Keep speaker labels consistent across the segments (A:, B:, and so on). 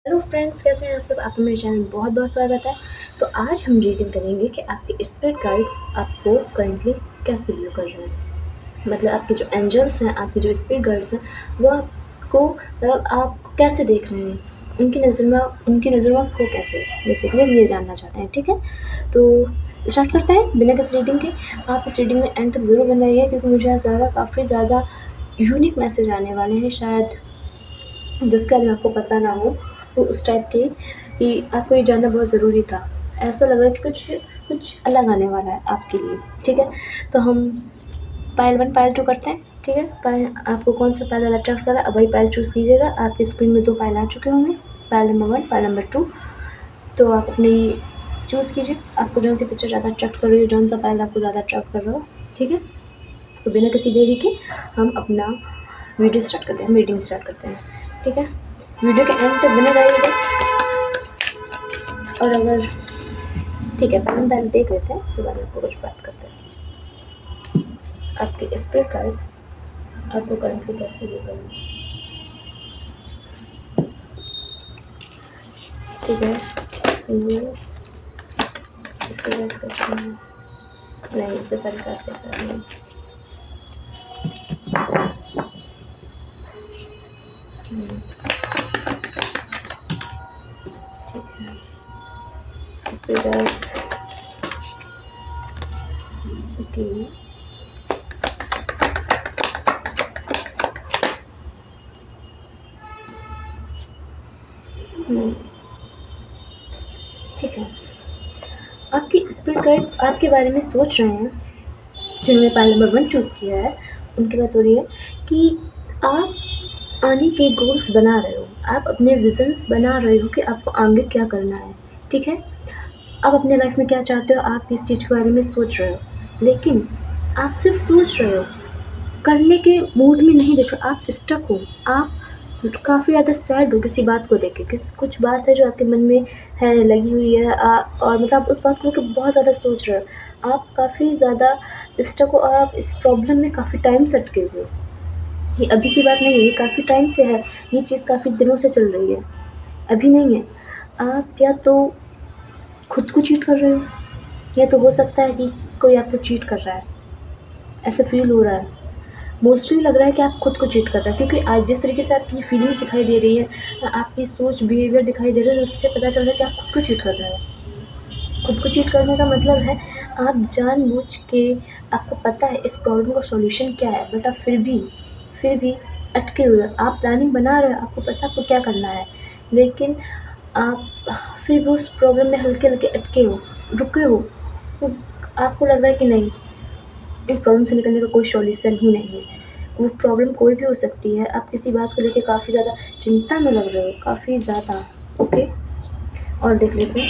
A: Hello friends, कैसे हैं आप सब। आपका मेरे चैनल में बहुत बहुत स्वागत है। तो आज हम रीडिंग करेंगे कि आपके स्पिरिट गाइड्स आपको करंटली कैसे व्यू कर रहे हैं। मतलब आपके जो एंजल्स हैं, आपके जो स्पिरिट गाइड्स हैं, वो आपको मतलब आपको कैसे देख रहे हैं, उनकी नज़र में आपको कैसे, बेसिकली हम ये जानना चाहते हैं। ठीक है, तो स्टार्ट करते हैं बिना किसी रीडिंग के। आप इस रीडिंग में एंड तक ज़रूर बन रहिए, क्योंकि मुझे आज काफ़ी ज़्यादा यूनिक मैसेज आने वाले हैं, शायद जिसका भी आपको पता ना हो, तो उस टाइप के कि आपको ये जानना बहुत ज़रूरी था। ऐसा लग रहा है कि कुछ कुछ अलग आने वाला है आपके लिए। ठीक है, तो हम पाइल 1 पाइल 2 करते हैं। ठीक है, आपको कौन सा पाइल अट्रैक्ट कर रहा है, अब वही पाइल चूज़ कीजिएगा। आपकी स्क्रीन में 2 पाइल आ चुके होंगे, पाइल नंबर 1, पाइल नंबर 2। तो आप अपनी चूज़ कीजिए, आपको जौन सी पिक्चर ज़्यादा अट्रैक्ट कर रही हो, जौन सा पाइल आपको ज़्यादा अट्रैक्ट कर रहा हो। ठीक है, तो बिना किसी देरी के हम अपना वीडियो स्टार्ट करते हैं, रीडिंग स्टार्ट करते हैं। ठीक है, वीडियो के एंड तक बने रहिएगा। और अगर ठीक है, पहले देख लेते हैं, फिर बाद में आपको कुछ बात करते हैं। आपके स्पिरिट गाइड्स आपको करंटली कैसे भी करेंगे। ठीक है, यूनिवर्स इसके गाइड करते हैं। नहीं, इसके सारे कार्ड से कर रहे हैं। ठीक है, स्पिरिट गाइड्स ओके। ठीक है, आपकी स्पिरिट गाइड्स आपके बारे में सोच रहे हैं, जिन्होंने पाइल नंबर 1 चूज़ किया है। उनकी बात हो रही है कि आप आगे के गोल्स बना रहे हो, आप अपने विजन्स बना रहे हो कि आपको आगे क्या करना है। ठीक है, आप अपने लाइफ में क्या चाहते हो, आप इस चीज़ के बारे में सोच रहे हो, लेकिन आप सिर्फ सोच रहे हो, करने के मूड में नहीं देख रहे। आप स्टक हो, आप काफ़ी ज़्यादा सैड हो किसी बात को लेके, कुछ बात है जो आपके मन में है, लगी हुई है, और मतलब आप उस बात को लेकर बहुत ज़्यादा सोच रहे हो। आप काफ़ी ज़्यादा स्टक हो और आप इस प्रॉब्लम में काफ़ी टाइम से अटके हुए हो। ये अभी की बात नहीं है, ये काफ़ी टाइम से है, ये चीज़ काफ़ी दिनों से चल रही है, अभी नहीं है। आप या तो खुद को चीट कर रहे हो, या तो हो सकता है कि कोई आपको चीट कर रहा है, ऐसा फ़ील हो रहा है। मोस्टली लग रहा है कि आप खुद को चीट कर रहे हैं, क्योंकि आज जिस तरीके से आपकी फीलिंग्स दिखाई दे रही है, आपकी सोच, बिहेवियर दिखाई दे रहा है, उससे पता चल रहा है कि आप खुद को चीट कर रहे हैं। खुद को चीट करने का मतलब है आप जानबूझ के, आपको पता है इस प्रॉब्लम का सॉल्यूशन क्या है, बट आप फिर भी अटके हुए हो। आप प्लानिंग बना रहे हो, आपको पता है आपको क्या करना है, लेकिन आप फिर भी उस प्रॉब्लम में हल्के-हल्के अटके हो, रुके हो। तो आपको लग रहा है कि नहीं, इस प्रॉब्लम से निकलने का कोई सॉल्यूशन ही नहीं है। वो प्रॉब्लम कोई भी हो सकती है। आप किसी बात को लेके काफ़ी ज़्यादा चिंता में लग रहे हो, काफ़ी ज़्यादा। ओके, और देख लेते हैं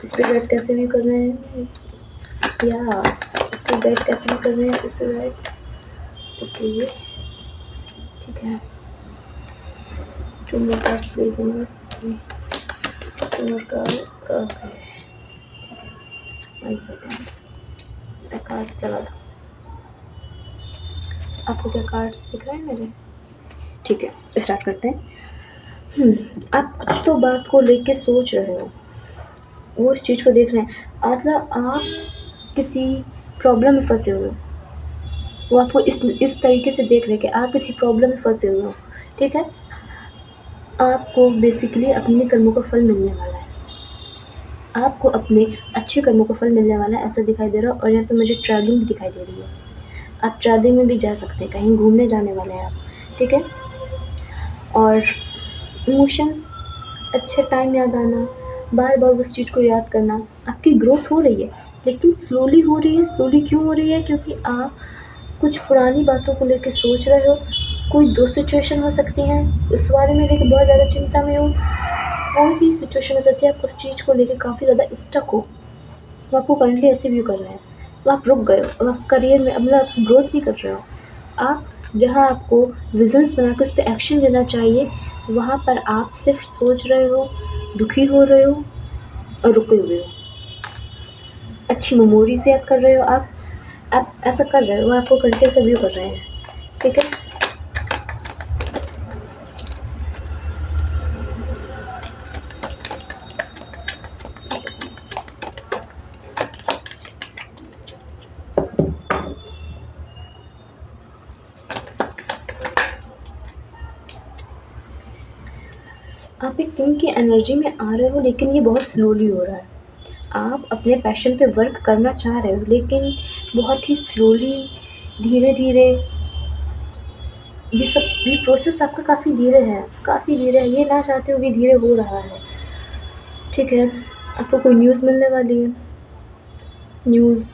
A: इस पे गाइड कैसे भी कर रहे हैं, या इस पे गाइड कैसे भी कर रहे हैं, इस पे गाइड। ओके, ठीक है, 2 more cards please universe, 2 more card। Okay, 1 second, मैं कार्ड्स लगा दूँ। आपको क्या कार्ड्स दिख रहे हैं मेरे? ठीक है, स्टार्ट करते हैं। आप कुछ तो बात को लेके सोच रहे हो, वो इस चीज़ को देख रहे हैं, मतलब आप किसी प्रॉब्लम में फँसे हुए हो। वो आपको इस तरीके से देख रहे हैं कि आप किसी प्रॉब्लम में फँसे हुए हो। ठीक है, आपको बेसिकली अपने कर्मों का फल मिलने वाला है। आपको अपने अच्छे कर्मों का फल मिलने वाला है, ऐसा दिखाई दे रहा है। और यहाँ पे मुझे ट्रैवलिंग भी दिखाई दे रही है, आप ट्रैवलिंग में भी जा सकते हैं, कहीं घूमने जाने वाले हैं आप। ठीक है, और इमोशंस, अच्छे टाइम याद आना, बार-बार उस चीज़ को याद करना। आपकी ग्रोथ हो रही है, लेकिन स्लोली हो रही है। स्लोली क्यों हो रही है? क्योंकि आप कुछ पुरानी बातों को लेके सोच रहे हो। कोई 2 सिचुएशन हो सकती हैं, उस बारे में लेके बहुत ज़्यादा चिंता में हो। कोई भी सिचुएशन हो सकती है, आप उस चीज़ को लेके काफ़ी ज़्यादा स्टक हो। वो आपको करंटली ऐसे व्यू कर रहे हैं, तो आप रुक गए हो। अब आप करियर में मतलब आप ग्रोथ नहीं कर रहे हो। आप जहाँ आपको विज़न्स बना के उस पे एक्शन लेना चाहिए, वहाँ पर आप सिर्फ सोच रहे हो, दुखी हो रहे हो और रुके हुए हो। अच्छी मेमोरीज याद कर रहे हो आप ऐसा कर रहे हो, आपको करंटली ऐसा व्यू कर रहे हैं। ठीक है, आप एक किंग की एनर्जी में आ रहे हो, लेकिन ये बहुत स्लोली हो रहा है। आप अपने पैशन पे वर्क करना चाह रहे हो, लेकिन बहुत ही स्लोली, धीरे-धीरे, ये सब भी प्रोसेस आपका काफ़ी धीरे है, काफ़ी धीरे है। ये ना चाहते हुए भी धीरे हो रहा है, ठीक है? आपको कोई न्यूज़ मिलने वाली है, न्यूज़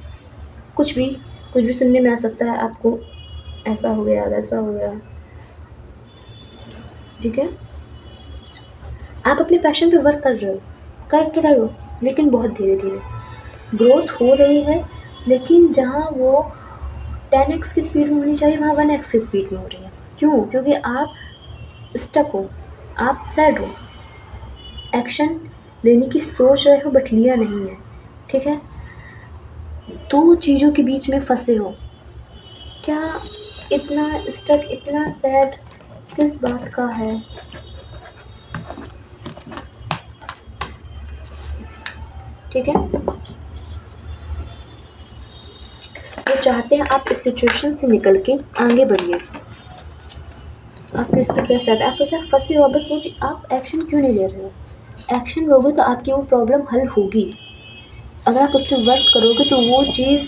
A: कुछ भी, कुछ भी सुनने में आ सकता है आपको, ऐसा हो गया, वैसा हो गया, ठीक है? आप अपने पैशन पे वर्क कर तो रहे हो, लेकिन बहुत धीरे-धीरे। ग्रोथ हो रही है, लेकिन जहाँ वो 10x की स्पीड में होनी चाहिए, वहाँ 1x की स्पीड में हो रही है। क्यों? क्योंकि आप स्टक हो, आप सैड हो, एक्शन लेने की सोच रहे हो बट लिया नहीं है, ठीक है? 2 चीज़ों के बीच में फँसे हो। क्या इतना स्टक, इतना सैड किस बात का है? ठीक है? वो चाहते हैं आप इस सिचुएशन से निकल के आगे बढ़िए। आपके इस पे कैसे आता है? आप क्या फँसे हो, बस वो आप एक्शन क्यों नहीं ले रहे हो? एक्शन लोगे तो आपकी वो प्रॉब्लम हल होगी। अगर आप उस पर वर्क करोगे तो वो चीज़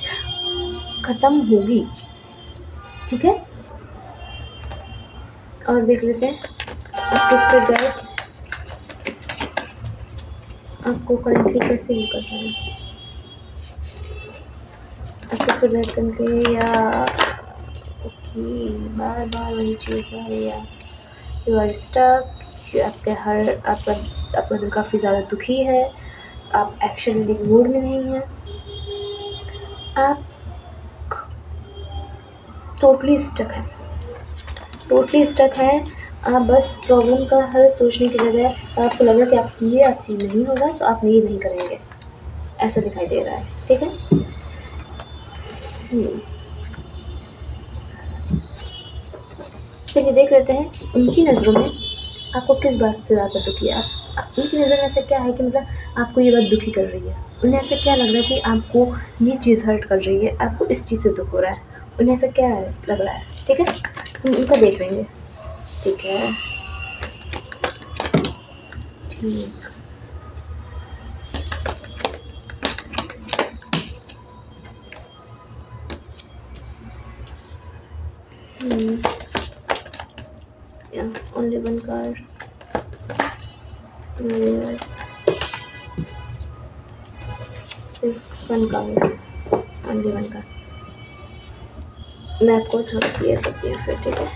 A: ख़त्म होगी, ठीक है? और देख लेते हैं आपके स्पिरिट गाइड्स आपको करंटली कैसे ही कर रहे हैं। आपके स्पिरिट गाइड करके या ओके, बार बार वही चीज़ आ रही है। यू आर स्टक, आपका दिल काफ़ी ज़्यादा दुखी है, आप एक्शन लेने मूड में नहीं हैं, आप टोटली स्टक है। आप बस प्रॉब्लम का हल सोचने की बजाय आपको लग रहा है कि आपसे ये नहीं होगा, तो आप ये नहीं करेंगे, ऐसा दिखाई दे रहा है, ठीक है? चलिए देख लेते हैं उनकी नज़रों में आपको किस बात से ज़्यादा दुखी है। उनकी नज़र में ऐसा क्या है कि मतलब आपको ये बात दुखी कर रही है? उन्हें ऐसा क्या लग रहा है कि आपको ये चीज़ हर्ट कर रही है, आपको इस चीज़ से दुख हो रहा है? उन्हें ऐसा क्या लग रहा है, ठीक है? हम उनका देख लेंगे, ठीक है? ठीक। Yeah, only one card. सिर्फ one card, only one card. मैं आपको थोड़ा क्लियर करती हूँ फिर, ठीक है?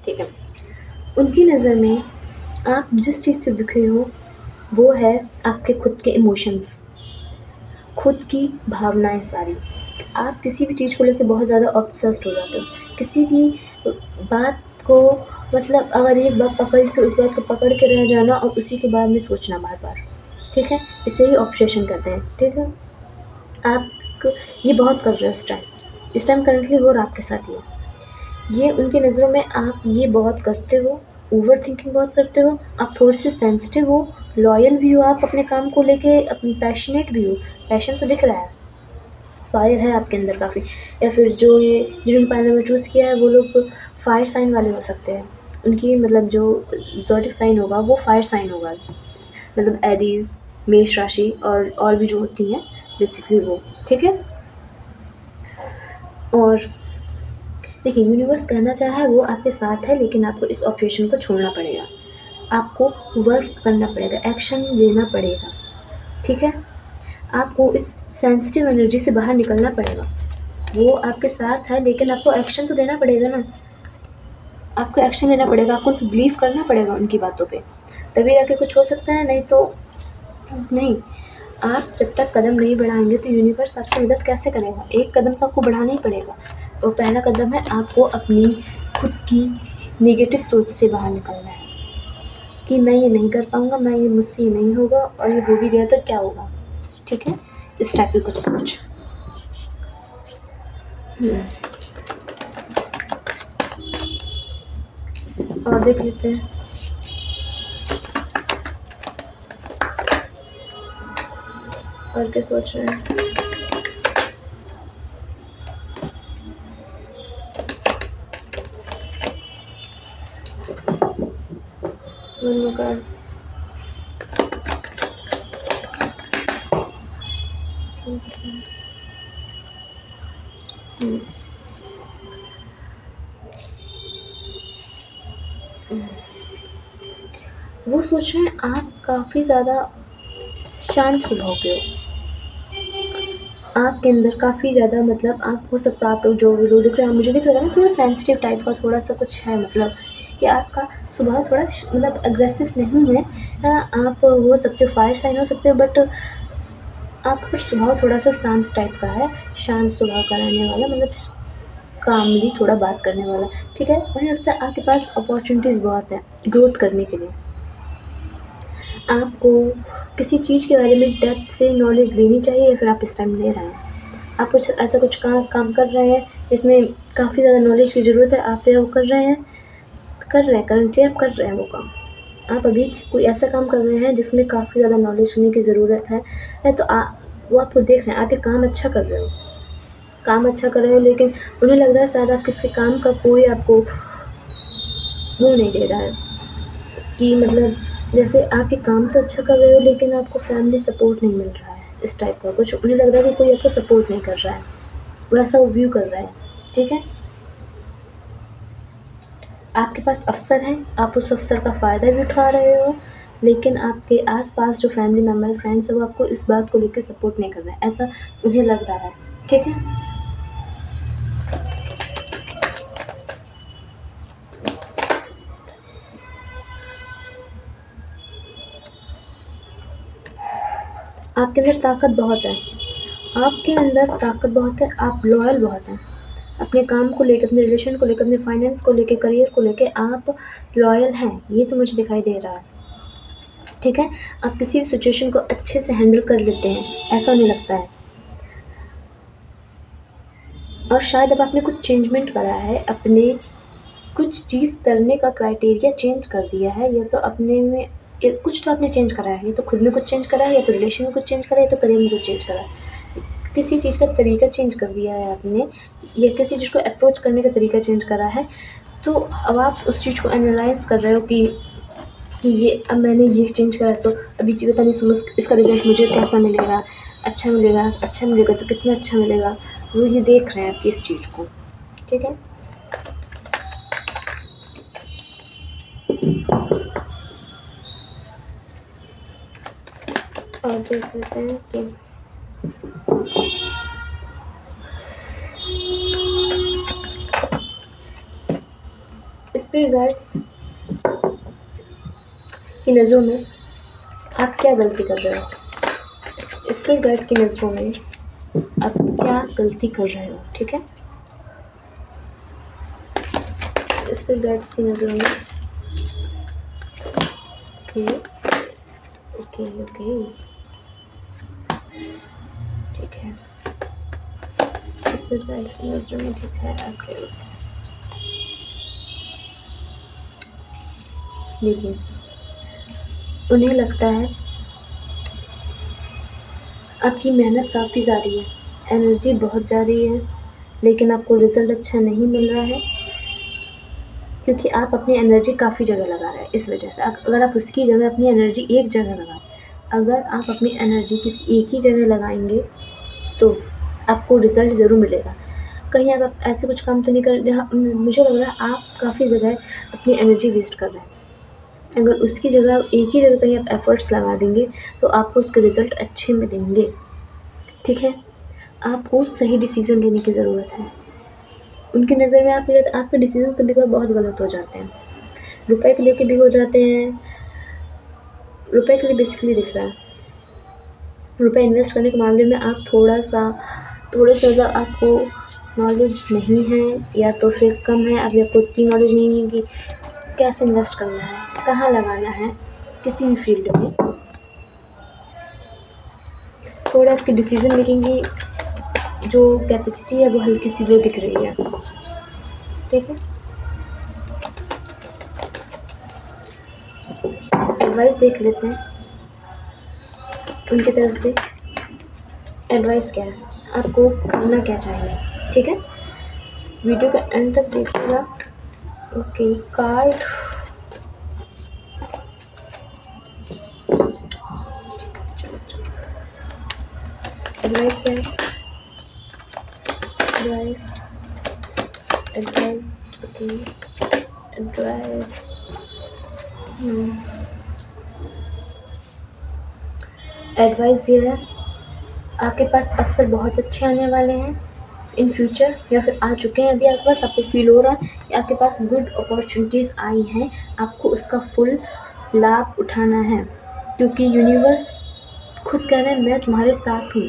A: ठीक है, उनकी नज़र में आप जिस चीज़ से दुखी हो वो है आपके खुद के इमोशंस, खुद की भावनाएं सारी। आप किसी भी चीज़ को लेकर बहुत ज़्यादा ऑब्सेस्ड हो जाते हो, किसी भी बात को, मतलब अगर एक बात पकड़ ली तो उस बात को पकड़ के रह जाना और उसी के बारे में सोचना बार बार, ठीक है? इसे ही ऑब्सेशन कहते हैं, ठीक है? आप ये बहुत कर रहे हो इस टाइम करंटली हो रहा है आपके साथ ये उनकी नज़रों में आप ये बहुत करते हो, ओवर थिंकिंग बहुत करते हो, आप थोड़े से सेंसिटिव हो, लॉयल भी हो आप अपने काम को लेके, अपनी पैशनेट भी हो, पैशन तो दिख रहा है, फायर है आपके अंदर काफ़ी। या फिर जो ये जिन्होंने पायलट में चूज़ किया है वो लोग फायर साइन वाले हो सकते हैं, उनकी मतलब जो ज़ोडिक साइन होगा वो फायर साइन होगा, मतलब एरीज, मेष राशि और भी जो होती हैं बेसिकली वो, ठीक है? और देखिए यूनिवर्स कहना चाह रहा है वो आपके साथ है, लेकिन आपको इस ऑपरेशन को छोड़ना पड़ेगा, आपको वर्क करना पड़ेगा, एक्शन लेना पड़ेगा, ठीक है? आपको इस सेंसिटिव एनर्जी से बाहर निकलना पड़ेगा। वो आपके साथ है, लेकिन आपको एक्शन तो लेना पड़ेगा ना, आपको एक्शन लेना पड़ेगा, आपको बिलीव करना पड़ेगा उनकी बातों पे, तभी जाके कुछ हो सकता है, नहीं तो नहीं। आप जब तक कदम नहीं बढ़ाएंगे तो यूनिवर्स आपसे मदद कैसे करेगा? एक कदम तो आपको बढ़ाना ही पड़ेगा, और पहला कदम है आपको अपनी खुद की नेगेटिव सोच से बाहर निकलना है कि मैं ये नहीं कर पाऊँगा, मैं ये मुझसे ये नहीं होगा, और ये हो भी गया तो क्या होगा, ठीक है? इस टाइप की कुछ सोच। और देख लेते हैं और क्या सोच रहे हैं। One more card. ठीक है। वो सोच रहे हैं आप काफ़ी ज़्यादा शांत स्वभाव के हो। आपके अंदर काफ़ी ज़्यादा मतलब आप हो सकता है आप लोग जो भी लोग दिख रहे हैं मुझे दिख रहा है ना थोड़ा सेंसिटिव टाइप का थोड़ा सा कुछ है मतलब कि आपका स्वभाव थोड़ा मतलब अग्रेसिव नहीं है। आप हो सकते हो फायर साइन हो सकते हो बट आपका स्वभाव थोड़ा सा शांत टाइप का है, शांत स्वभाव का रहने वाला मतलब कामली थोड़ा बात करने वाला। ठीक है, मुझे लगता है आपके पास अपॉर्चुनिटीज़ बहुत है ग्रोथ करने के लिए। आपको किसी चीज़ के बारे में डेप्थ से नॉलेज लेनी चाहिए या फिर आप इस टाइम ले रहे हैं। आप कुछ ऐसा कुछ काम कर रहे हैं जिसमें काफ़ी ज़्यादा नॉलेज की ज़रूरत है, आप तो वो कर रहे हैं करंटली आप कर रहे हैं वो काम। आप अभी कोई ऐसा काम कर रहे हैं जिसमें काफ़ी ज़्यादा नॉलेज लेने की ज़रूरत है तो वो आपको देख रहे हैं, आप ये काम अच्छा कर रहे हो, काम अच्छा कर रहे हो लेकिन उन्हें लग रहा है शायद आप किसी काम का कोई आपको वो नहीं दे रहा है कि मतलब जैसे आप ये काम तो अच्छा कर रहे हो लेकिन आपको फैमिली सपोर्ट नहीं मिल रहा है, इस टाइप का कुछ उन्हें लग रहा है कि कोई आपको सपोर्ट नहीं कर रहा है, वैसा वो व्यू कर रहा है। ठीक है, आपके पास अवसर है, आप उस अवसर का फ़ायदा भी उठा रहे हो लेकिन आपके आस-पास जो फैमिली मेंबर फ्रेंड्स हैं वो आपको इस बात को लेकर सपोर्ट नहीं कर रहे हैं, ऐसा उन्हें लग रहा है। ठीक है, आपके अंदर ताकत बहुत है, आपके अंदर ताकत बहुत है, आप लॉयल बहुत हैं। अपने काम को लेके, अपने रिलेशन को लेके, अपने फाइनेंस को लेके, करियर को लेके आप लॉयल हैं, ये तो मुझे दिखाई दे रहा है। ठीक है, आप किसी भी सिचुएशन को अच्छे से हैंडल कर लेते हैं, ऐसा उन्हें लगता है। और शायद अब आपने कुछ चेंजमेंट करा है, अपने कुछ चीज़ करने का क्राइटेरिया चेंज कर दिया है, या तो अपने में कुछ तो आपने चेंज करा है, या तो खुद में कुछ चेंज करा है, या तो रिलेशन में कुछ चेंज करा है, या तो करियर में कुछ चेंज करा है। किसी चीज़ का तरीका चेंज कर दिया है आपने, या किसी चीज़ को अप्रोच करने का तरीका चेंज करा है, तो अब आप उस चीज़ को एनालाइज़ कर रहे हो कि ये अब मैंने ये चेंज करा तो अभी पता नहीं समझ इसका रिज़ल्ट मुझे कैसा मिलेगा, अच्छा मिलेगा तो कितना अच्छा मिलेगा, वो ये देख रहे हैं आप इस चीज़ को। ठीक है, और देख लेते हैं कि स्पिरिट गाइड्स की नज़रों में आप क्या गलती कर रहे हो, स्पिरिट गाइड की नज़रों में आप क्या गलती कर रहे हो। ठीक है, स्पिरिट गाइड्स की नज़रों में ओके ओके ओके ठीक है, स्पिरिट गाइड्स की नज़रों में ठीक है ओके। देखिए, उन्हें लगता है आपकी मेहनत काफ़ी ज़्यादा है, एनर्जी बहुत ज़्यादा है, लेकिन आपको रिज़ल्ट अच्छा नहीं मिल रहा है क्योंकि आप अपनी एनर्जी काफ़ी जगह लगा रहे हैं। इस वजह से अगर आप उसकी जगह अपनी एनर्जी एक जगह लगाएं, अगर आप अपनी एनर्जी किसी एक ही जगह लगाएंगे तो आपको रिज़ल्ट ज़रूर मिलेगा। कहीं आप ऐसे कुछ काम तो नहीं कर जहाँ मुझे लग रहा है आप काफ़ी जगह अपनी एनर्जी वेस्ट कर रहे हैं। अगर उसकी जगह एक ही जगह कहीं आप एफ़र्ट्स लगा देंगे तो आपको उसके रिज़ल्ट अच्छे मिलेंगे। ठीक है, आपको सही डिसीज़न लेने की ज़रूरत है। उनकी नज़र में आपके डिसीज़न कभी कभी बहुत गलत हो जाते हैं, रुपए के लेके भी हो जाते हैं, रुपए के लिए बेसिकली दिख रहा है। रुपए इन्वेस्ट करने के मामले में आप थोड़े से मतलब आपको नॉलेज नहीं है या तो फिर कम है, अभी आपको इतनी नॉलेज नहीं है कि कैसे इन्वेस्ट करना है, कहाँ लगाना है, किसी भी फील्ड में। थोड़ा आपकी डिसीज़न मेकिंग की जो कैपेसिटी है वो हल्की सी वो दिख रही है। ठीक है, एडवाइस देख लेते हैं उनकी तरफ से। एडवाइस क्या है, आपको करना क्या चाहिए। ठीक है, वीडियो के एंड तक देखिएगा। ओके, कार्ड एडवाइस क्या है? एडवाइस ओके, एडवाइस एडवाइस ये है, आपके पास अवसर बहुत अच्छे आने वाले हैं इन फ्यूचर, या फिर आ चुके हैं अभी आपके पास, आपको फील हो रहा है कि आपके पास गुड अपॉर्चुनिटीज़ आई हैं, आपको उसका फुल लाभ उठाना है, क्योंकि यूनिवर्स खुद कह रहा है मैं तुम्हारे साथ हूँ,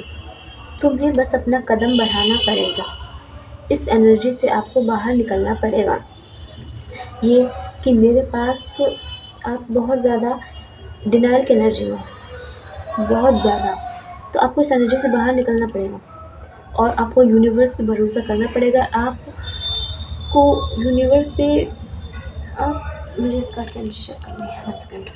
A: तुम्हें बस अपना कदम बढ़ाना पड़ेगा, इस एनर्जी से आपको बाहर निकलना पड़ेगा। ये कि मेरे पास आप बहुत ज़्यादा डिनाइल की एनर्जी में, बहुत ज़्यादा, तो आपको इस एनर्जी से बाहर निकलना पड़ेगा और आपको यूनिवर्स पे भरोसा करना पड़ेगा। आपको यूनिवर्स पे आप मुझे इस कार्ड की एनर्जी चेक करनी है, 1 सेकंड।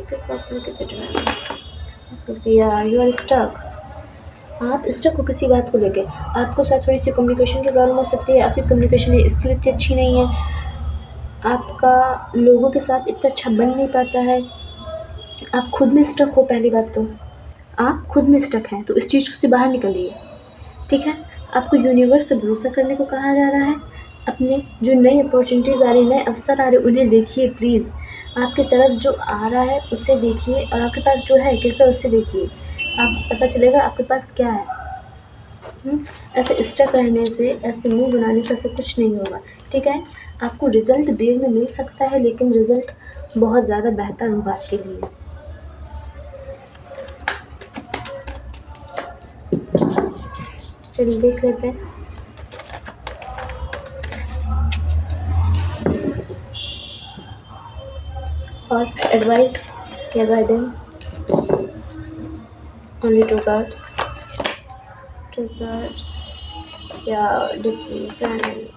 A: किस बात में कितने यार यू आर स्टक, आप स्टक हो किसी बात को लेके, आपको शायद थोड़ी सी कम्युनिकेशन की प्रॉब्लम हो सकती है, आपकी कम्युनिकेशन स्किल इतनी अच्छी नहीं है, आपका लोगों के साथ इतना अच्छा बन नहीं पाता है, आप खुद में स्टक हो। पहली बात तो आप खुद में स्टक हैं, तो इस चीज़ से बाहर निकलिए, ठीक है। आपको यूनिवर्स पे भरोसा करने को कहा जा रहा है, अपने जो नई अपॉर्चुनिटीज़ आ रही, नए अवसर आ रहे, उन्हें देखिए प्लीज़, आपकी तरफ जो आ रहा है उसे देखिए, और आपके पास जो है कृपया उससे देखिए, आप पता चलेगा आपके पास क्या है। ऐसे स्टक रहने से, ऐसे मुंह बनाने से ऐसे कुछ नहीं होगा, ठीक है। आपको रिज़ल्ट देर में मिल सकता है, लेकिन रिज़ल्ट बहुत ज़्यादा बेहतर होगा आपके लिए। चलिए देख लेते हैं। और एडवाइस या गाइडेंस, ओनली 2 कार्ड्स या डिसीजन।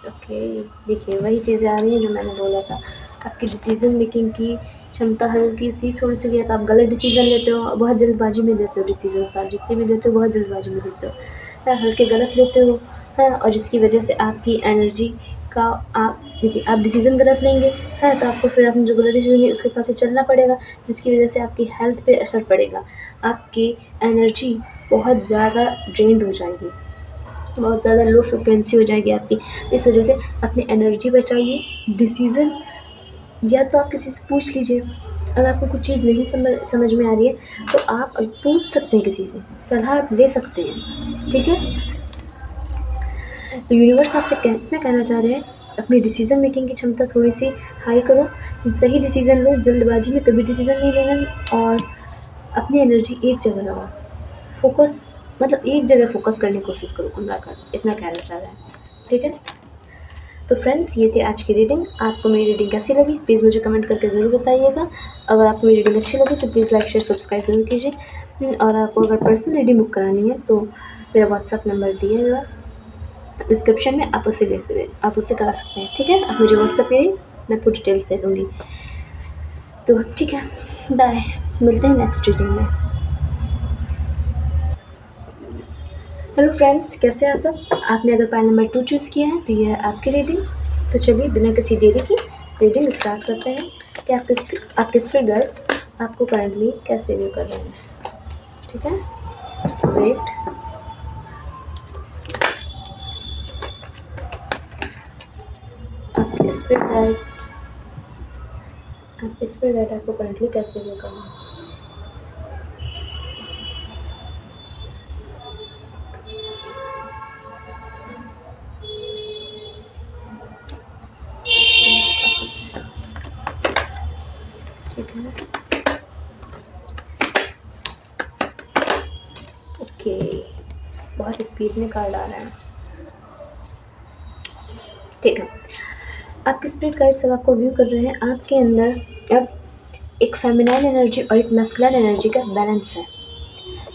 A: ओके, देखिए वही चीज़ें आ रही हैं जो मैंने बोला था, आपकी डिसीज़न मेकिंग की क्षमता हल्की सी थोड़ी सी भी है, तो आप गलत डिसीज़न लेते हो, बहुत जल्दबाजी में लेते हो डिसीज़न, आप जितने भी लेते हो बहुत जल्दबाजी में लेते हो, हल्के गलत लेते हो, है, और जिसकी वजह से आपकी एनर्जी का, आप देखिए आप डिसीज़न गलत लेंगे, है, तो आपको फिर आपने जो गलत डिसीज़न लिया उसके हिसाब से चलना पड़ेगा, जिसकी वजह से आपकी हेल्थ पे असर पड़ेगा, आपकी एनर्जी बहुत ज़्यादा ड्रेन्ड हो जाएगी, बहुत ज़्यादा लो फ्रिक्वेंसी हो जाएगी आपकी। इस वजह से अपनी एनर्जी बचाइए। डिसीज़न या तो आप किसी से पूछ लीजिए, अगर आपको कुछ चीज़ नहीं समझ में आ रही है तो आप पूछ सकते हैं, किसी से सलाह ले सकते हैं, ठीक है। तो यूनिवर्स आपसे इतना कहना चाह रहे हैं, अपनी डिसीज़न मेकिंग की क्षमता थोड़ी सी हाई करो, सही डिसीज़न लो, जल्दबाजी में कभी डिसीज़न नहीं लेना, और अपनी एनर्जी एक जगह लगाओ, फोकस मतलब एक जगह फोकस करने की कोशिश करो, कुंडलाकार इतना कहना चाह रहा है, ठीक है। तो फ्रेंड्स, ये थी आज की रीडिंग। आपको मेरी रीडिंग कैसी लगी प्लीज़ मुझे कमेंट करके ज़रूर बताइएगा। अगर आपको मेरी रीडिंग अच्छी लगी तो प्लीज़ लाइक शेयर सब्सक्राइब ज़रूर कीजिए, और आपको अगर पर्सनल रीडिंग बुक करानी है तो मेरा व्हाट्सअप नंबर दिया डिस्क्रिप्शन में, आप उससे करा सकते हैं, ठीक है। आप मुझे व्हाट्सअप करिए, मैं पूरी डिटेल्स दे दूँगी। तो ठीक है, बाय, मिलते हैं नेक्स्ट रीडिंग में। हेलो फ्रेंड्स, कैसे हैं आप सब? आपने अगर पाइल नंबर 2 चूज़ किया है तो ये है आपकी रीडिंग। तो चलिए बिना किसी देरी की रीडिंग स्टार्ट करते हैं कि आपके स्पिरिट गाइड्स आपको करंटली कैसे व्यू कर रहे हैं, ठीक है। वेट, आपके स्पिरिट गाइड आपको करंटली कैसे व्यू कर रहे हैं। ओके, बहुत स्पीड में कार्ड आ रहा है, ठीक है। आपके स्पिरिट गाइड सब आपको व्यू कर रहे हैं, आपके अंदर अब एक फेमिनाइन एनर्जी और एक मैस्कुलिन एनर्जी का बैलेंस है।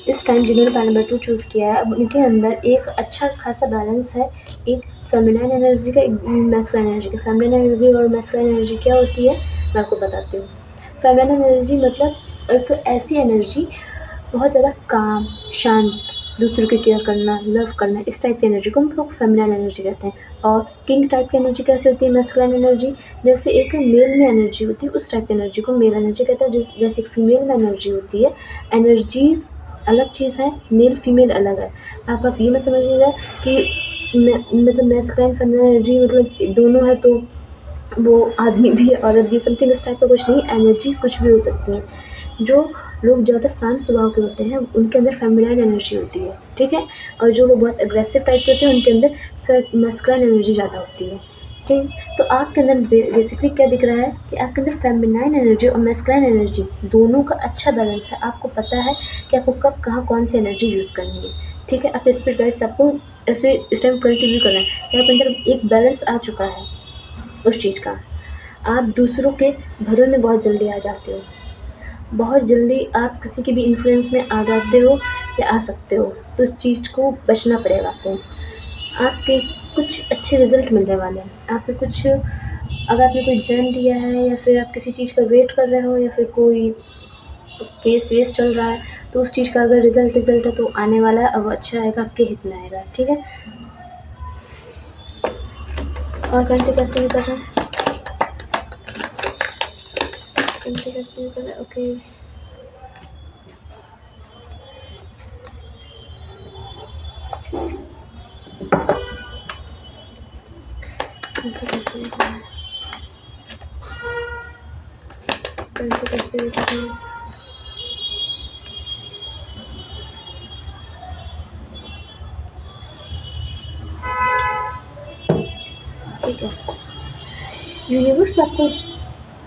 A: इस टाइम जिन्होंने पाइल नंबर 2 चूज़ किया है, अब उनके अंदर एक अच्छा खासा बैलेंस है, एक फेमिनाइन एनर्जी का, एक मैस्कुलिन एनर्जी का। फेमिनाइन एनर्जी और मैस्कुलिन एनर्जी क्या होती है मैं आपको बताती हूँ। फेमिनाइन एनर्जी मतलब एक ऐसी एनर्जी बहुत ज़्यादा काम, शांत, दूसरों की केयर करना, लव करना, इस टाइप की एनर्जी को हम लोग फेमिनाइन एनर्जी कहते हैं। और किंग टाइप की एनर्जी कैसे होती है, मैस्कुलाइन एनर्जी, जैसे एक मेल में एनर्जी होती है उस टाइप की एनर्जी को मेल एनर्जी कहते हैं। जैसे एक फीमेल में एनर्जी होती है, एनर्जीज अलग चीज़ है, मेल फीमेल अलग है। आप ये मत समझिएगा कि मतलब मैस्कुलाइन फेमिनाइन एनर्जी मतलब दोनों है तो वो आदमी भी है औरत भी, समथिंग इस टाइप का कुछ नहीं, एनर्जीज कुछ भी हो सकती हैं। जो लोग ज़्यादा शांत स्वभाव के होते हैं उनके अंदर फेमिनाइन एनर्जी होती है, ठीक है। और जो लोग बहुत अग्रेसिव टाइप के होते हैं उनके अंदर मैस्कुलाइन एनर्जी ज़्यादा होती है, ठीक। तो आपके अंदर बेसिकली क्या दिख रहा है कि आपके अंदर फेमिनाइन एनर्जी और मैस्कुलाइन एनर्जी दोनों का अच्छा बैलेंस है। आपको पता है कि आपको कब कहाँ कौन सी एनर्जी यूज़ करनी है, ठीक है। आपके स्पिरिट गाइड्स आपको ऐसे इस टाइम कंटिन्यू करना है कि आपके अंदर एक बैलेंस आ चुका है उस चीज़ का। आप दूसरों के भरों में बहुत जल्दी आ जाते हो, बहुत जल्दी आप किसी के भी इन्फ्लुएंस में आ जाते हो या आ सकते हो, तो उस चीज़ को बचना पड़ेगा आपको। आपके कुछ अच्छे रिजल्ट मिलने वाले हैं, आपके कुछ, अगर आपने कोई एग्ज़ाम दिया है या फिर आप किसी चीज़ का वेट कर रहे हो या फिर कोई केस वेस चल रहा है, तो उस चीज़ का अगर रिजल्ट है तो आने वाला है, अब अच्छा आएगा, आपके हित में आएगा, ठीक है। और कंटिन्यू कैसे कर रहे हैं, कंटिन्यू कैसे कर रहे हैं, ओके। ठीक है, यूनिवर्स आपको,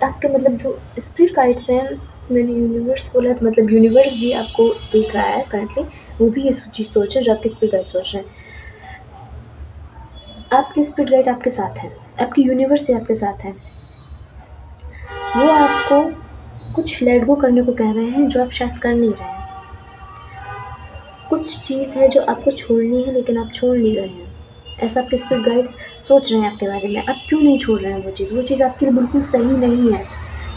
A: आपके मतलब जो स्पिरिट गाइड्स हैं, मैंने यूनिवर्स बोला तो मतलब यूनिवर्स भी आपको देख रहा है करंटली, वो भी ये चीज़ सोच रहे जो आपके स्पिरिट गाइड सोच रहे हैं। आपके स्पिरिट गाइड आपके साथ है, आपकी यूनिवर्स भी आपके साथ है। वो आपको कुछ लेट गो करने को कह रहे हैं जो आप शायद कर नहीं रहे हैं। कुछ चीज़ है जो आपको छोड़नी है लेकिन आप छोड़ नहीं रहे हैं, ऐसा आपके स्पिरिट गाइड्स सोच रहे हैं आपके बारे में। आप क्यों नहीं छोड़ रहे हैं वो चीज़ आपके लिए बिल्कुल सही नहीं है,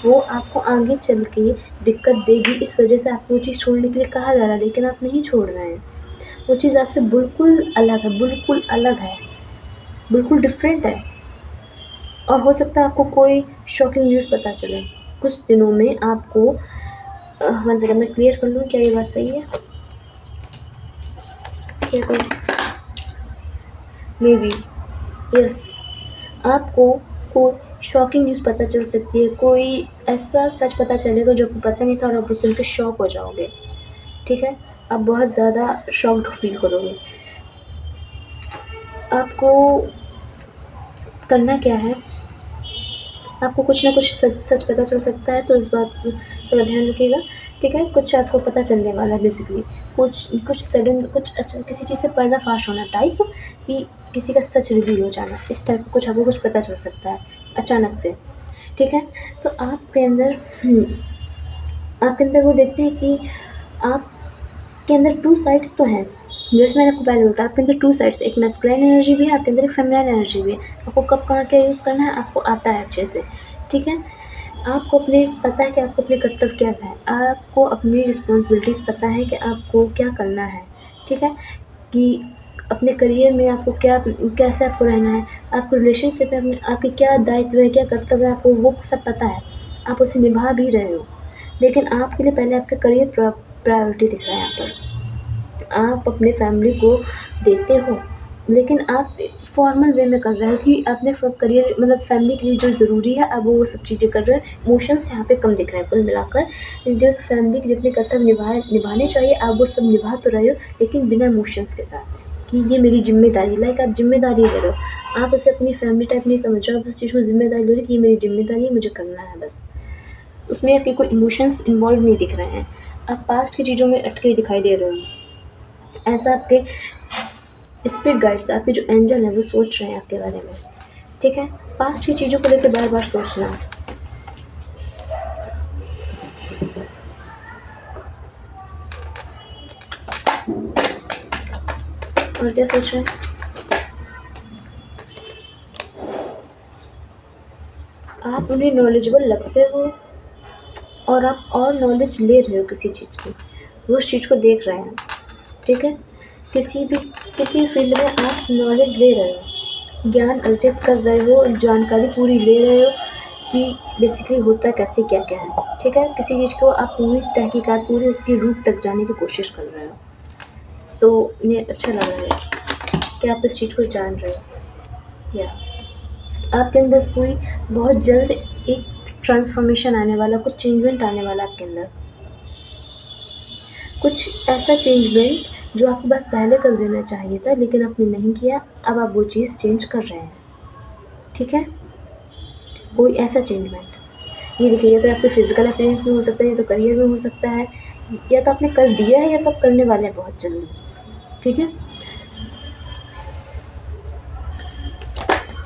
A: वो आपको आगे चल के दिक्कत देगी, इस वजह से आपको वो चीज़ छोड़ने के लिए कहा जा रहा है, लेकिन आप नहीं छोड़ रहे हैं। वो चीज़ आपसे बिल्कुल अलग है, बिल्कुल अलग है, बिल्कुल डिफरेंट है। और हो सकता है आपको कोई शॉकिंग न्यूज़ पता चले कुछ दिनों में आपको। वन सेकंड मैं क्लियर कर लूँ, क्या ये बात सही है, क्या कोई मे बी, यस, आपको कोई शॉकिंग न्यूज़ पता चल सकती है, कोई ऐसा सच पता चलेगा जो आपको पता नहीं था और आप सुन के शॉक हो जाओगे, ठीक है। आप बहुत ज़्यादा शॉक्ड फील करोगे। आपको करना क्या है, आपको कुछ ना कुछ सच पता चल सकता है, तो इस बात पर थोड़ा ध्यान रखिएगा, ठीक है। कुछ आपको पता चलने वाला है बेसिकली, कुछ सडन, कुछ अच्छा किसी चीज़ से पर्दाफाश होना टाइप, कि किसी का सच रिवील हो जाना, इस टाइप का कुछ आपको कुछ पता चल सकता है अचानक से, ठीक है। तो आपके अंदर वो देखते हैं कि आपके अंदर टू साइड्स तो हैं, जैसे मैंने आपको पहले बताया आपके अंदर टू साइड्स, एक मैस्कुलाइन एनर्जी भी है, आपके अंदर एक फेमिनाइन एनर्जी भी है। आपको कब कहाँ क्या यूज़ करना है आपको आता है अच्छे से, ठीक है। आपको अपने पता है कि आपको अपने कर्तव्य क्या है, आपको अपनी रिस्पॉन्सिबिलिटीज़ पता है कि आपको क्या करना है, ठीक है। कि अपने करियर में आपको क्या, कैसे आपको रहना है, आपको रिलेशनशिप में अपने आपके क्या दायित्व है, क्या कर्तव्य है, आपको वो सब पता है, आप उसे निभा भी रहे हो। लेकिन आपके लिए पहले आपका करियर प्रायोरिटी दिख रहा है यहाँ पर। आप अपने फैमिली को देते हो, लेकिन आप फॉर्मल वे में कर रहे हो कि अपने करियर मतलब फैमिली के लिए जो ज़रूरी है अब वो सब चीज़ें कर रहे हो। इमोशंस यहाँ पे कम दिख रहे हैं कुल मिलाकर, जो फैमिली के जितने कर्तव्य निभाने चाहिए आप वो सब निभा तो रहे हो, लेकिन बिना इमोशंस के साथ कि ये मेरी जिम्मेदारी, लाइक आप जिम्मेदारी ले रहे हो, आप उसे अपनी फैमिली टाइप नहीं समझ रहे हो, आप उस चीज़ को जिम्मेदारी ले रहे हो कि ये मेरी जिम्मेदारी है, मुझे करना है बस। उसमें आपके कोई इमोशंस इन्वॉल्व नहीं दिख रहे हैं, आप पास्ट की चीज़ों में अटके दिखाई दे रहे हो। ऐसा आपके स्पिरिट गाइड्स, आपके जो एंजल हैं वो सोच रहे हैं आपके बारे में, ठीक है। पास्ट की चीज़ों को लेकर बार बार सोचना, और क्या सोच रहे हैं, आप उन्हें नॉलेजेबल लगते हो और आप और नॉलेज ले रहे हो किसी चीज़ की, वो उस चीज़ को देख रहे हैं, ठीक है। किसी फील्ड में आप नॉलेज ले रहे हो, ज्ञान अर्जित कर रहे हो, जानकारी पूरी ले रहे हो कि बेसिकली होता कैसे क्या क्या है, ठीक है। किसी चीज़ को आप पूरी तहकीकात, पूरी उसकी रूट तक जाने की कोशिश कर रहे हो, तो मुझे अच्छा लग रहा है कि आप इस चीज़ को जान रहे हो, या आपके अंदर कोई बहुत जल्द एक ट्रांसफॉर्मेशन आने वाला, कुछ चेंजमेंट आने वाला आपके अंदर, कुछ ऐसा चेंजमेंट जो आपको बात पहले कर देना चाहिए था लेकिन आपने नहीं किया, अब आप वो चीज़ चेंज कर रहे हैं, ठीक है। कोई ऐसा चेंजमेंट, ये देखिए, या तो आपके फिजिकल अपीयरेंस में हो सकता है, या तो करियर में हो सकता है, या तो आपने कर दिया है, या तो आप करने वाले हैं बहुत जल्दी, ठीक है।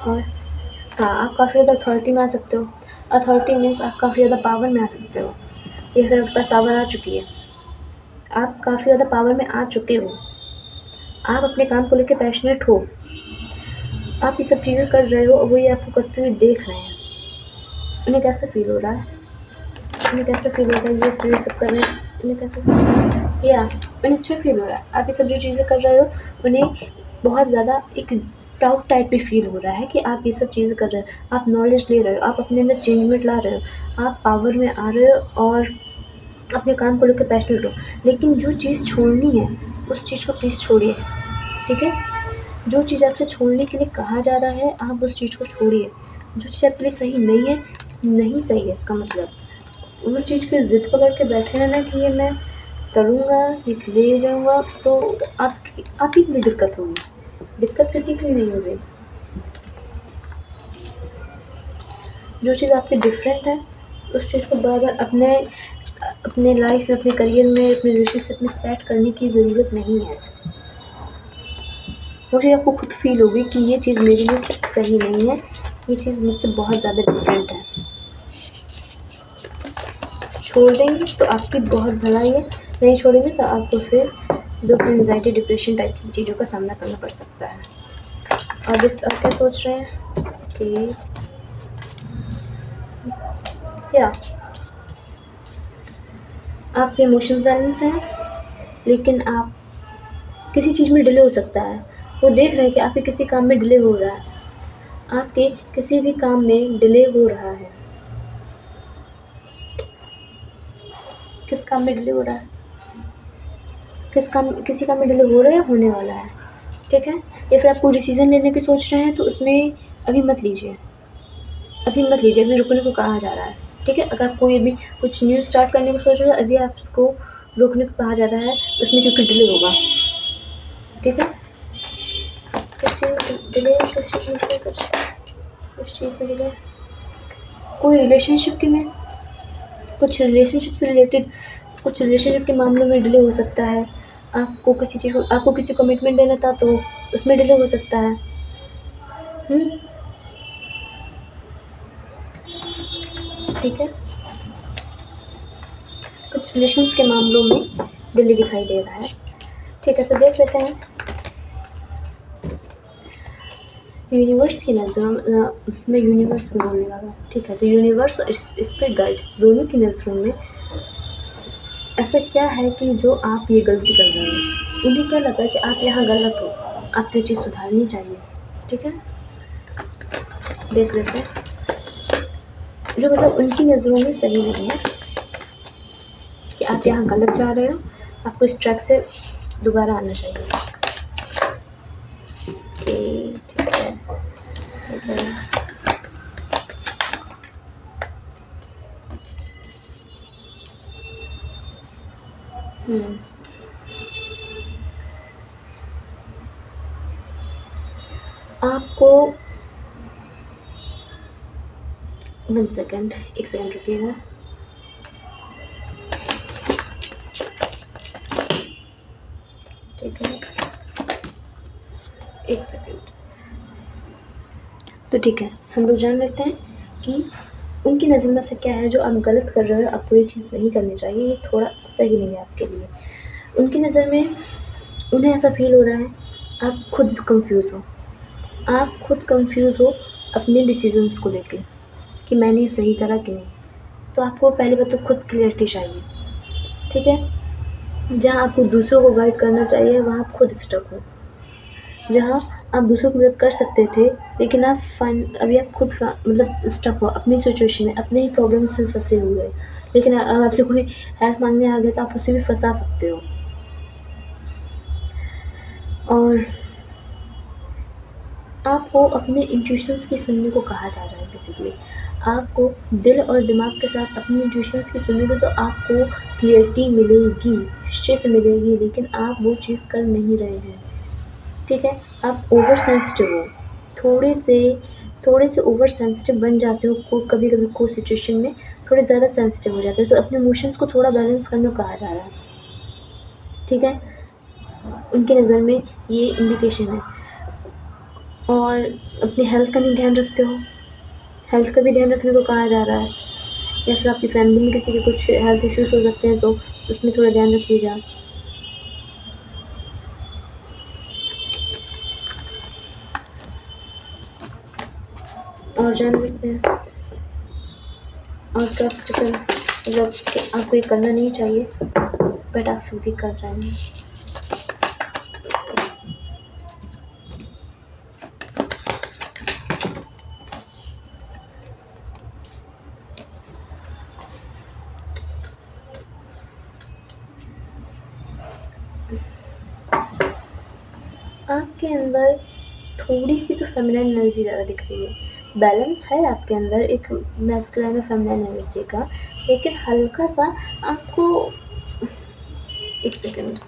A: और हाँ, आप काफ़ी ज़्यादा अथॉरिटी में आ सकते हो। अथॉरिटी मीन्स आप काफ़ी ज़्यादा पावर में आ सकते हो, या फिर आपके पास पावर आ चुकी है, आप काफ़ी ज़्यादा पावर में आ चुके हो, आप अपने काम को लेकर पैशनेट हो, आप ये सब चीज़ें कर रहे हो और वो ये आपको करते हुए देख रहे हैं। उन्हें कैसा फील हो रहा है, उन्हें कैसा फील हो रहा है ये सब कर रहे हैं, उन्हें कैसा फील हो रहा है, या उन्हें अच्छा फील हो रहा है। आप ये सब जो चीज़ें कर रहे हो उन्हें बहुत ज़्यादा एक प्राउड टाइप पे फील हो रहा है कि आप ये सब चीज़ें कर रहे हो, आप नॉलेज ले रहे हो, आप अपने अंदर चेंजमेंट ला रहे हो, आप पावर में आ रहे हो और अपने काम को लेकर पैशनेट हो। लेकिन जो चीज़ छोड़नी है उस चीज़ को प्लीज़ छोड़िए, ठीक है। जो चीज़ आपसे छोड़ने के लिए कहा जा रहा है आप उस चीज़ को छोड़िए। जो चीज़ आपके लिए सही नहीं है, नहीं सही है इसका मतलब। उस चीज़ की ज़िद पकड़ के बैठे रहना कि ये मैं करूँगा, ये ले जाऊँगा, तो आप ही के लिए दिक्कत होगी, दिक्कत किसी के लिए नहीं होगी। जो चीज़ आपकी डिफरेंट है उस चीज़ को बार बार अपने लाइफ में, अपने करियर में, अपने रिलेशनशिप में सेट करने की ज़रूरत नहीं है। मुझे आपको खुद फील होगी कि ये चीज़ मेरे लिए सही नहीं है, ये चीज़ मुझसे बहुत ज़्यादा डिफरेंट है। छोड़ देंगे तो आपकी बहुत भलाई है, नहीं छोड़ेंगे तो आपको फिर दुख, एंजाइटी, डिप्रेशन टाइप की चीज़ों का सामना करना पड़ सकता है। और आप क्या सोच रहे हैं कि या आपके इमोशंस बैलेंस हैं, लेकिन आप किसी चीज़ में डिले हो सकता है। वो देख रहे हैं कि आपके किसी काम में डिले हो रहा है, आपके किसी भी काम में डिले हो रहा है। किस काम में डिले हो रहा है, किसी काम में डिले हो रहा है या होने वाला है, ठीक है। या फिर आप कोई डिसीज़न लेने की सोच रहे हैं तो उसमें अभी मत लीजिए, अभी रुकने को कहा जा रहा है, ठीक है। अगर आप कोई अभी कुछ न्यू स्टार्ट करने को सोच रहे हो अभी आप उसको रोकने को कहा जा रहा है उसमें, क्योंकि डिले होगा, ठीक है। किस चीज़ में डिले, कोई रिलेशनशिप में, कुछ रिलेशनशिप से रिलेटेड, कुछ रिलेशनशिप के मामलों में डिले हो सकता है। आपको किसी कमिटमेंट देना था तो उसमें डिले हो सकता है। ठीक है, कुछ रिलेशंस के मामलों में डिले दिखाई दे रहा है, ठीक है। तो देख लेते हैं यूनिवर्स की नज़रों, मैं यूनिवर्स को बोलने लगा, ठीक है। तो यूनिवर्स और स्पिरिट गाइड्स दोनों की नज़रों में ऐसा क्या है कि जो आप ये गलती कर रहे हैं, उन्हें क्या लगा कि आप यहाँ गलत हो, आपको ये चीज़ सुधारनी चाहिए, ठीक है। देख लेते हैं जो मतलब उनकी नज़रों में सही नहीं है कि आप यहाँ गलत जा रहे हो, आपको इस ट्रैक से दोबारा आना चाहिए, ठीक है। आपको 1 सेकेंड, 1 सेकेंड रुकिएगा। ठीक है, 1 सेकेंड। तो ठीक है, हम लोग जान लेते हैं कि उनकी नज़र में से क्या है जो आप गलत कर रहे हो, आपको ये चीज़ नहीं करनी चाहिए, ये थोड़ा सही नहीं है आपके लिए। उनकी नज़र में उन्हें ऐसा फील हो रहा है आप खुद कंफ्यूज हो अपने डिसीजंस को लेके कि मैंने सही करा कि नहीं। तो आपको पहली बात तो खुद क्लियरिटी चाहिए, ठीक है। जहाँ आपको दूसरों को गाइड करना चाहिए वहाँ आप खुद स्टक हो। जहाँ आप दूसरों की मदद कर सकते थे लेकिन अभी आप खुद मतलब स्टक हो अपनी सिचुएशन में, अपने ही प्रॉब्लम से फँसे हुए। लेकिन आपसे कोई हेल्प माँगने आ गया तो आप उसे भी फँसा सकते हो। और आपको अपने इंट्यूशंस की सुनने को कहा जा रहा है बेसिकली। आपको दिल और दिमाग के साथ अपनी इंट्यूशंस की सुनोगे तो आपको क्लियरिटी मिलेगी, शिट मिलेगी, लेकिन आप वो चीज़ कर नहीं रहे हैं। ठीक है? आप ओवर सेंसिटिव हो। थोड़े से ओवर सेंसिटिव बन जाते हो कभी-कभी कोई सिचुएशन में थोड़े ज़्यादा सेंसिटिव हो जाते हो, तो अपने इमोशंस को थोड़ा बैलेंस करने को कहा जा रहा है। ठीक है? उनकी नज़र में ये इंडिकेशन है। और अपनी हेल्थ का नहीं ध्यान रखते हो, हेल्थ का भी ध्यान रखने को कहा जा रहा है। या फिर आपकी फैमिली में किसी के कुछ हेल्थ इश्यूज़ हो सकते हैं तो उसमें थोड़ा ध्यान रखिएगा। और जान लेते हैं और क्या ऑब्स्टिकल मतलब कि आपको ये करना नहीं चाहिए बट आप फिर भी कर रहे हैं। आपके अंदर थोड़ी-सी तो फेमिनिन एनर्जी ज़्यादा दिख रही है। बैलेंस है आपके अंदर एक मैस्कुलिन और फेमिनिन एनर्जी का, लेकिन हल्का-सा आपको 1 सेकंड।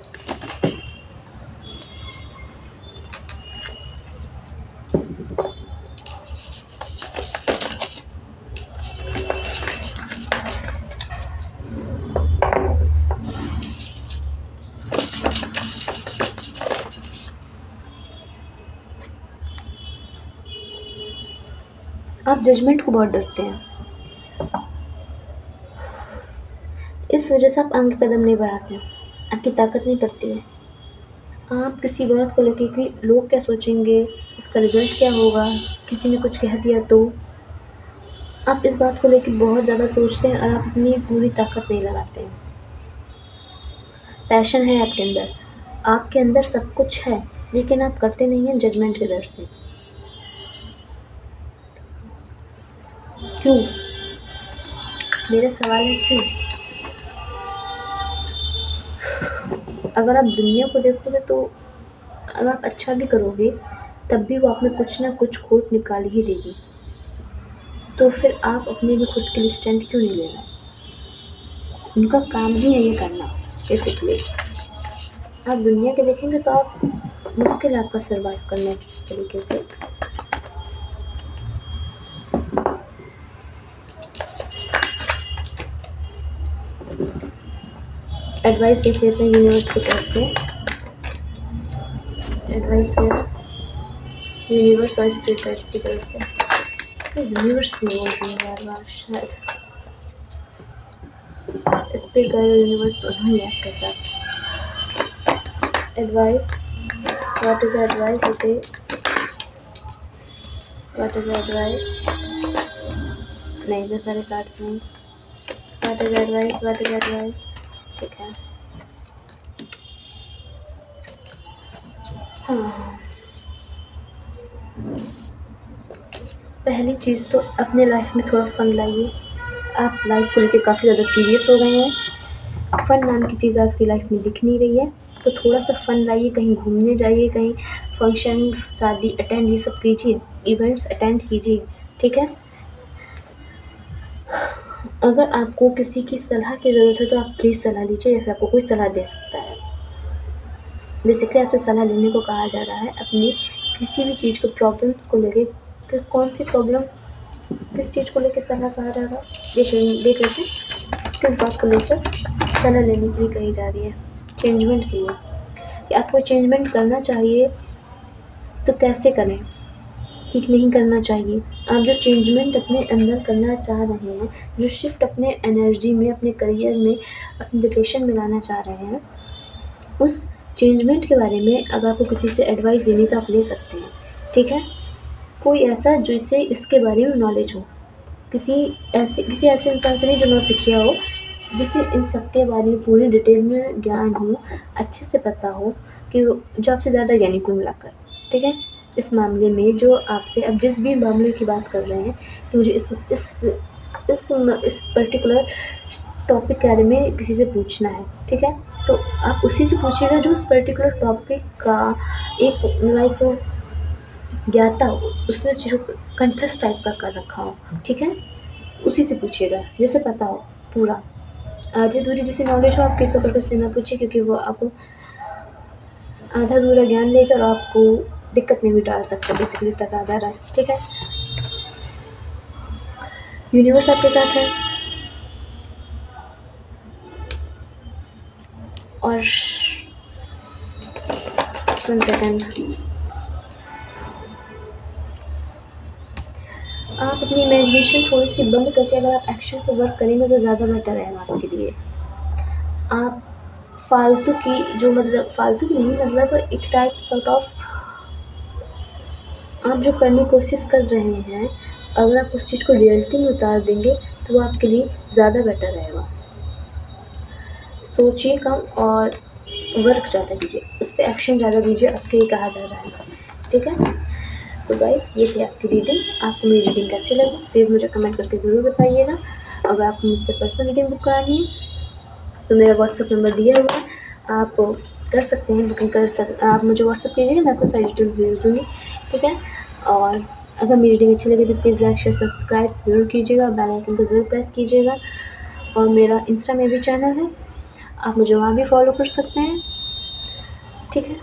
A: आप जजमेंट को बहुत डरते हैं। इस वजह से आप आगे कदम नहीं बढ़ाते हैं, आपकी ताकत नहीं पड़ती है। आप किसी बात को लेके कि लोग क्या सोचेंगे, इसका रिज़ल्ट क्या होगा, किसी ने कुछ कह दिया तो, आप इस बात को लेके बहुत ज़्यादा सोचते हैं और आप अपनी पूरी ताकत नहीं लगाते हैं। पैशन है आपके अंदर सब कुछ है, लेकिन आप करते नहीं हैं जजमेंट के डर से। क्यों? मेरा सवाल है क्यों? अगर आप दुनिया को देखोगे तो अगर आप अच्छा भी करोगे तब भी वो आप में कुछ ना कुछ खोट निकाल ही देगी। तो फिर आप अपने लिए खुद के लिए स्टैंड क्यों नहीं ले रहे? उनका काम ही है ये करना बेसिकली। आप दुनिया के देखेंगे तो आप मुश्किल है आपका सर्वाइव करने तरीके से। एडवाइस देख लेते हैं यूनिवर्स की तरफ से। एडवाइस है यूनिवर्स और स्पिरिट गाइड्स की तरफ से। यूनिवर्स नहीं बोल रही है यार बात, शायद स्पिरिट गाइड और यूनिवर्स दोनों ही एक्ट करता है। Advice, what is advice? Okay, what is advice? नहीं, वो सारे कार्ड्स नहीं। What is advice? What is advice? ठीक है। हाँ, पहली चीज़ तो अपने लाइफ में थोड़ा फन लाइए। आप लाइफ को लेकर काफ़ी ज़्यादा सीरियस हो गए हैं। फन नाम की चीज़ आपकी लाइफ में दिख नहीं रही है, तो थोड़ा सा फन लाइए। कहीं घूमने जाइए, कहीं फंक्शन, शादी अटेंड ये सब कीजिए, इवेंट्स अटेंड कीजिए। ठीक है? अगर आपको किसी की सलाह की ज़रूरत है तो आप प्लीज़ सलाह लीजिए, या फिर आपको कोई सलाह दे सकता है। बेसिकली आपसे सलाह लेने को कहा जा रहा है अपनी किसी भी चीज़ को, प्रॉब्लम्स को लेके। कौन सी प्रॉब्लम, किस चीज़ को लेकर सलाह कहा जा रहा है, देख लेते हैं किस बात को लेकर सलाह लेने के लिए कही जा रही है। चेंजमेंट के लिए कि आपको चेंजमेंट करना चाहिए तो कैसे करें, कि नहीं करना चाहिए। आप जो चेंजमेंट अपने अंदर करना चाह रहे हैं, जो शिफ्ट अपने एनर्जी में, अपने करियर में, अपने रिलेशन में लाना चाह रहे हैं, उस चेंजमेंट के बारे में अगर आपको किसी से एडवाइस देनी तो आप ले सकते हैं। ठीक है? कोई ऐसा जिसे इसके बारे में नॉलेज हो, किसी ऐसे इंसान से नहीं जो नौसिखिया हो, जिसे इन सब के बारे में पूरी डिटेल में ज्ञान हो, अच्छे से पता हो कि जो आपसे ज़्यादा ज्ञानी कुल मिलाकर, ठीक है? इस मामले में जो आपसे अब जिस भी मामले की बात कर रहे हैं कि मुझे इस पर्टिकुलर टॉपिक के बारे में किसी से पूछना है, ठीक है? तो आप उसी से पूछिएगा जो उस पर्टिकुलर टॉपिक का एक लाइक ज्ञाता हो, उसने उस चीज़ को कंठस्थ टाइप का कर रखा हो, ठीक है? उसी से पूछिएगा जिसे पता हो पूरा। आधी अधूरी जिसे नॉलेज हो आप किसी पर से ना पूछिए, क्योंकि वो आपको आधा अधूरा ज्ञान देकर आपको दिक्कत में भी डाल सकता है, बेसिकली तक आ जा रहा है, ठीक है? यूनिवर्स आपके साथ है और 1 सेकंड, आप अपनी इमेजिनेशन थोड़ी सी बंद करके अगर आप एक्शन पे वर्क करेंगे तो ज़्यादा बेटर रहेगा आपके लिए। आप फालतू की जो मतलब फालतू की नहीं, मतलब एक टाइप सॉर्ट ऑफ आप जो करने की कोशिश कर रहे हैं, अगर आप उस चीज़ को रियलिटी में उतार देंगे तो वो आपके लिए ज़्यादा बेटर रहेगा। सोचिए कम और वर्क ज़्यादा कीजिए, उस पर एक्शन ज़्यादा दीजिए, आपसे ये कहा जा रहा है, ठीक है? तो गाइस ये थी आपकी रीडिंग। आपको मेरी रीडिंग कैसी लगी प्लीज़ मुझे कमेंट करके ज़रूर बताइएगा। अगर आपको मुझसे पर्सनल रीडिंग बुक करानी है तो मेरा व्हाट्सअप नंबर दिया हुआ है, आप कर सकते हैं, बुकिंग कर सकते, आप मुझे व्हाट्सअप कीजिएगा, मैं आपको सारी डिटेल्स भेज दूँगी, ठीक है? और अगर मेरी रीडिंग अच्छी लगी तो प्लीज़ लाइक शेयर सब्सक्राइब ज़रूर कीजिएगा, बेल आइकन को ज़रूर प्रेस कीजिएगा। और मेरा इंस्टा में भी चैनल है, आप मुझे वहाँ भी फॉलो कर सकते हैं, ठीक है?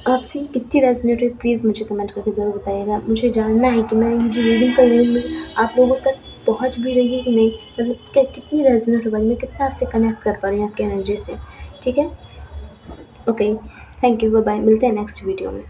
A: आपसे कितनी रेज़ोनेट हुई प्लीज़ मुझे कमेंट करके ज़रूर बताइएगा। मुझे जानना है कि मैं ये जो रीडिंग कर रही हूँ आप लोगों तक पहुँच भी रही है कि नहीं, मतलब कितनी रेज़ोनेट हो पा रही, मैं कितना आपसे कनेक्ट कर पा रही हूँ आपकी एनर्जी से, ठीक है? Okay, thank you, bye bye, मिलते हैं नेक्स्ट वीडियो में।